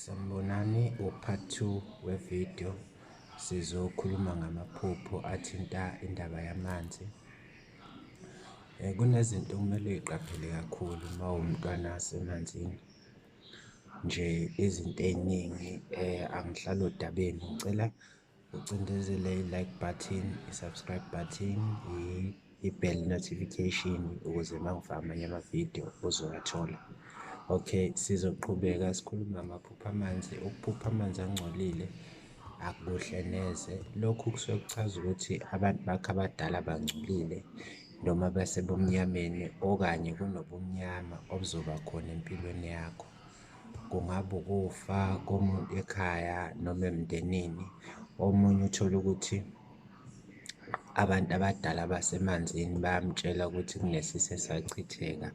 Sanibonani, u-part 2 wevidiyo. Sizokhuluma ngamaphupho athinta indaba yamanzi. Kunezinto okumele uy'qaphele kakhulu uma uwumntwana wasemanzini. Nje izinto ey'ningi angihlali odabeni. Ngicela ucindezele i-like button, i-subscribe button, i-bell notification ukuze uma ngifaka amanye amavidiyo uzowathola. Okay, sizoqhubeka sikhuluma ngamaphupho amanzi. Ukuphupha amanzi angcolile akukuhle neze. Lokhu kusuke kuchaza ukuthi abantu bakho abadala bangcolile noma basebumnyameni, okanye kunobumnyama obuzoba khona empilweni yakho. Kungaba ukufa komuntu ekhaya noma emndenini. Omunye uthole ukuthi abantu abadala basemanzini bayamtshela ukuthi kunesifo esachitheka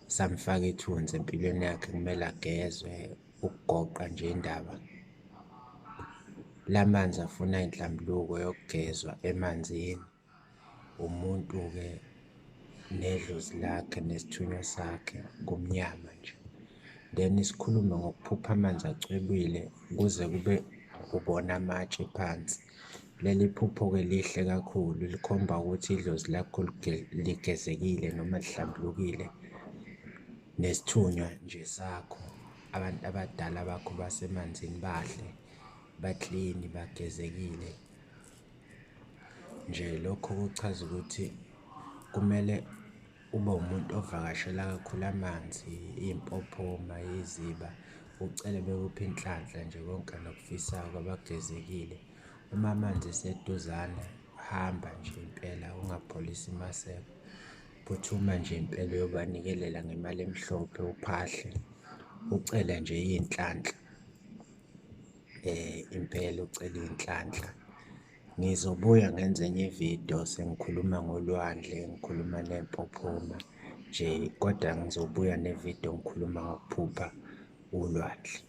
samfaka ithunzi empilweni yakhe, kumele agezwe, ukugoqa nje indaba. La manzi afuna inhlambuluko yokugezwa emanzini. Umuntu-ke nedlozi lakhe nesithunywa sakhe kumnyama nje. Then sikhulume ngokuphupha amanzi acwebile kuze kube ubona amatshe phansi. Leli phupho-ke lihle kakhulu, likhomba ukuthi idlozi lakho ligezekile noma lihlambulukile, nesithunywa nje sakho. Abantu abadala bakho basemanzini bahle, baklini, bagezekile. Nje lokho kuchaza ukuthi kumele ube umuntu ovakashela kakhulu amanzi, Impophoma, Isiziba, ucele bekuphe inhlanhla nje konke anokufisayo abagezekile. Uma amanzi eseduzane, hamba nje impela ungapholisi maseko. Phuthuma nje impela uyobanikelela ngemali emhlophe, uphahle, ucele nje iy'nhlanhla. Impela ucele iy'nhlanhla. Ngizobuya ngenze enye ividiyo sengikhuluma ngolwandle, ngikhuluma ney'mpophoma nje, kodwa ngizobuya nevidiyo ngikhuluma ngokuphupha ulwandle.